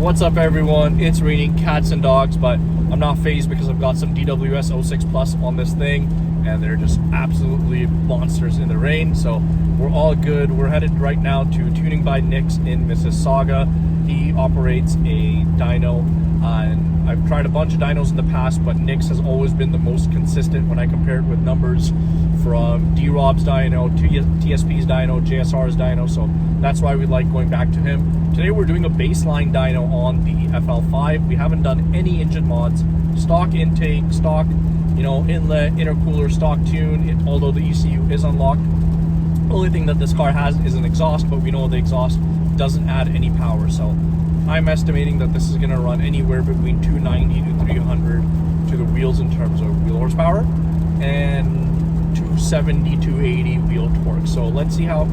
What's up everyone? It's raining cats and dogs, but I'm not phased because I've got some DWS 06 Plus on this thing and they're just absolutely monsters in the rain, so we're all good. We're headed right now to Tuning by Nick's in Mississauga. He operates a dyno, and I've tried a bunch of dynos in the past, but Nick's has always been the most consistent when I compare it with numbers from D-Rob's dyno, TSP's dyno, JSR's dyno, so that's why we like going back to him. Today we're doing a baseline dyno on the FL5. We haven't done any engine mods. Stock intake, stock, inlet, intercooler, stock tune, although the ECU is unlocked. The only thing that this car has is an exhaust, but we know the exhaust doesn't add any power, so I'm estimating that this is going to run anywhere between 290 to 300 to the wheels in terms of wheel horsepower, and 270 to 80 wheel torque. So let's see how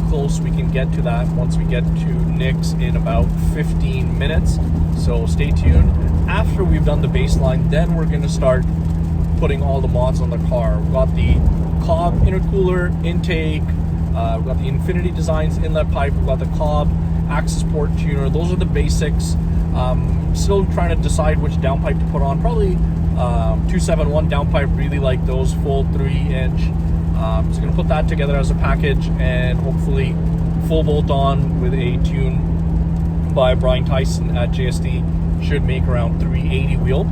close we can get to that once we get to Nick's in about 15 minutes. So stay tuned. After we've done the baseline, then we're going to start putting all the mods on the car. We've got the Cobb intercooler, intake, we've got the Infinity Designs inlet pipe, we've got the Cobb access port tuner. Those are the basics. Still trying to decide which downpipe to put on. Probably 271 downpipe, really like those full 3-inch. So gonna put that together as a package, and hopefully full bolt on with a tune by Brian Tyson at JSD should make around 380 wheel.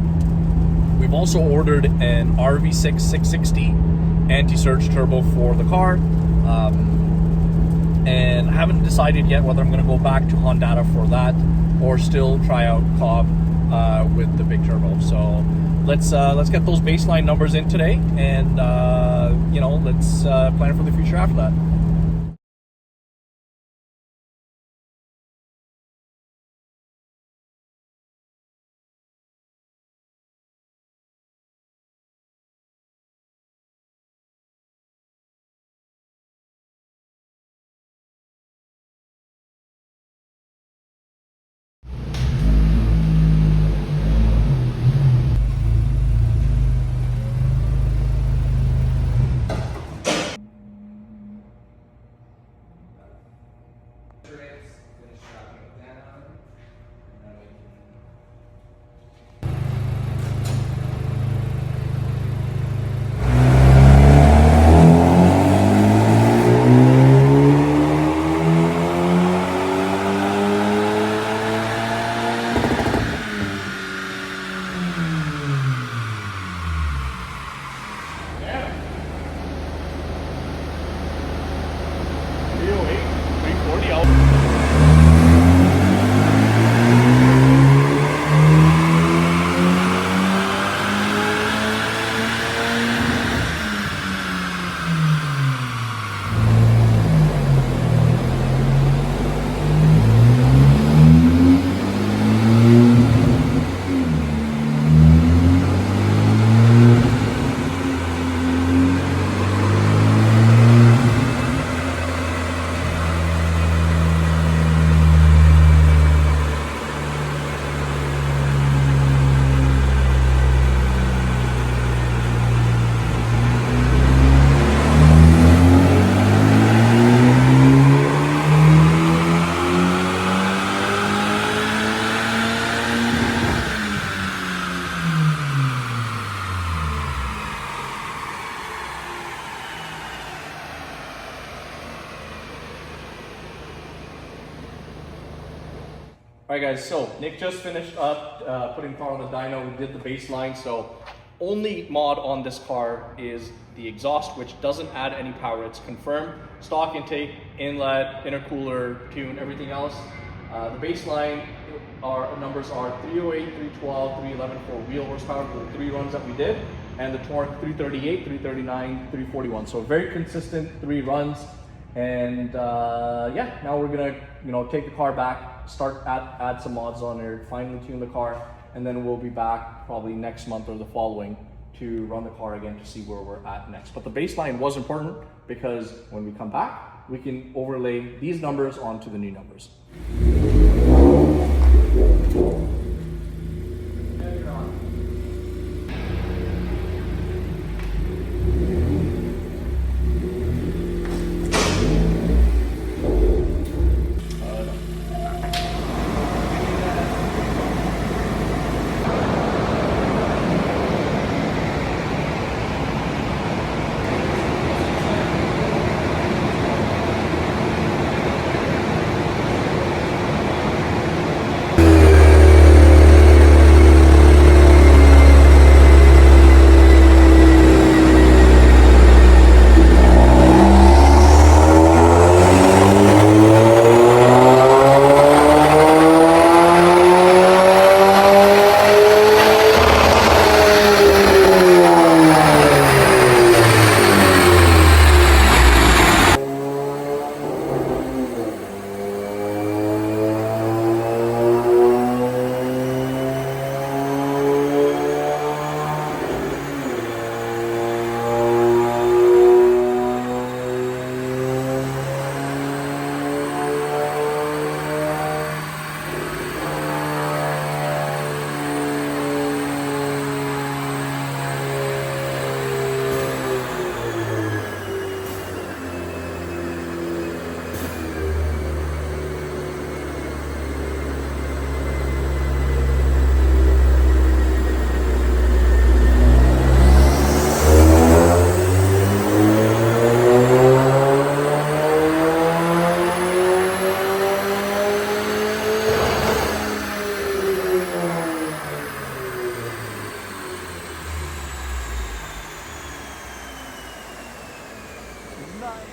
We've also ordered an RV6 660 anti-surge turbo for the car, and I haven't decided yet whether I'm going to go back to Honda for that or still try out Cobb with the big turbo. So let's get those baseline numbers in today, and let's plan for the future after that. Alright guys, so Nick just finished up putting the car on the dyno. We did the baseline, so only mod on this car is the exhaust, which doesn't add any power. It's confirmed. Stock intake, inlet, intercooler, tune, everything else. The baseline numbers are 308, 312, 311 for wheel horsepower for the 3 runs that we did, and the torque 338, 339, 341. So very consistent 3 runs. And yeah, now we're gonna take the car back, start add some mods on there, finally tune the car, and then we'll be back probably next month or the following to run the car again to see where we're at next. But the baseline was important because when we come back, we can overlay these numbers onto the new numbers.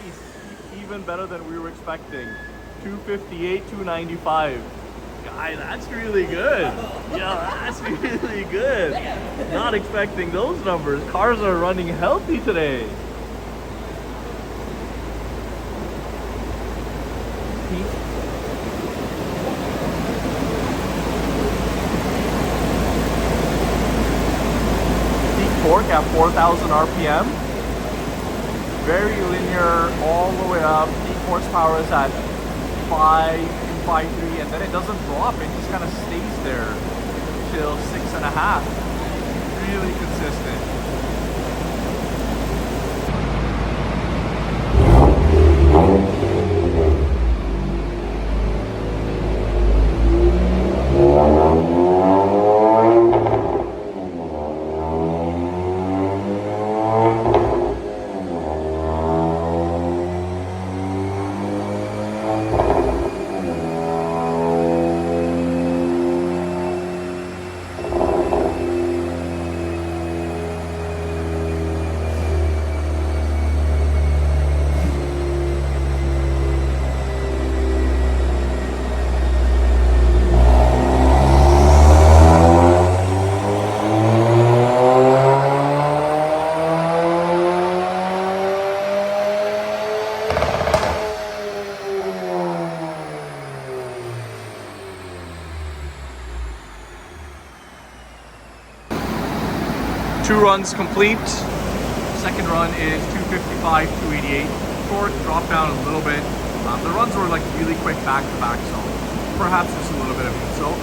Nice. Even better than we were expecting. 258, 295. Guy, that's really good. Yeah, that's really good. Not expecting those numbers. Cars are running healthy today. Peak torque at 4,000 RPM. Very linear all the way up. Peak horsepower is at 5.3, and then it doesn't drop, it just kind of stays there till 6.5. Really consistent. Two runs complete. Second run is 255, 288. Torque dropped down a little bit. The runs were like really quick back to back, so perhaps just a little bit of heat soak.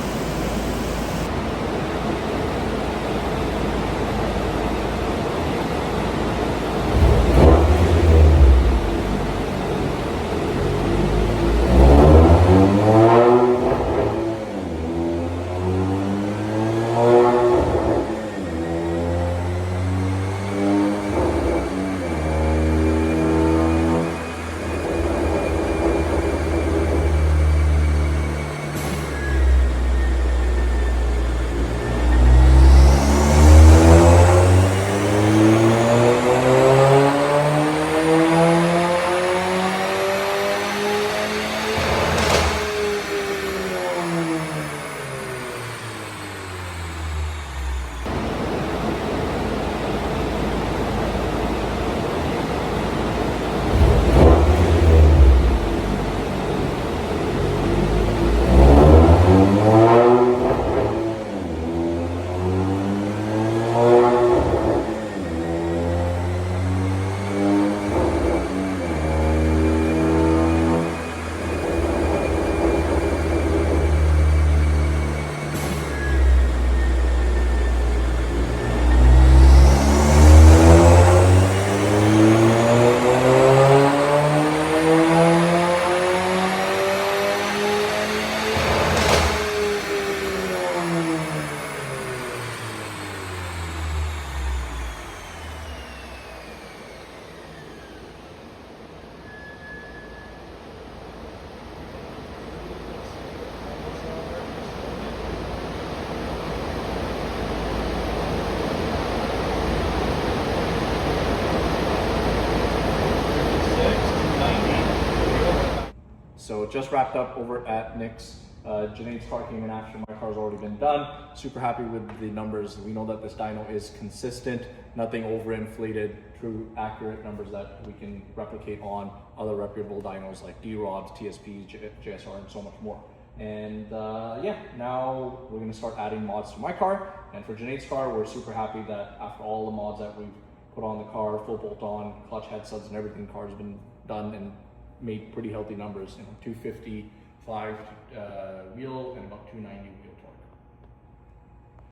So just wrapped up over at Nick's. Janae's car came in after my car's already been done. Super happy with the numbers. We know that this dyno is consistent, nothing overinflated, true accurate numbers that we can replicate on other reputable dynos like D-Rods, TSPs, JSR, and so much more. And yeah, now we're gonna start adding mods to my car. And for Janae's car, we're super happy that after all the mods that we've put on the car, full bolt on, clutch head studs and everything, the car's been done and made pretty healthy numbers. 255 wheel and about 290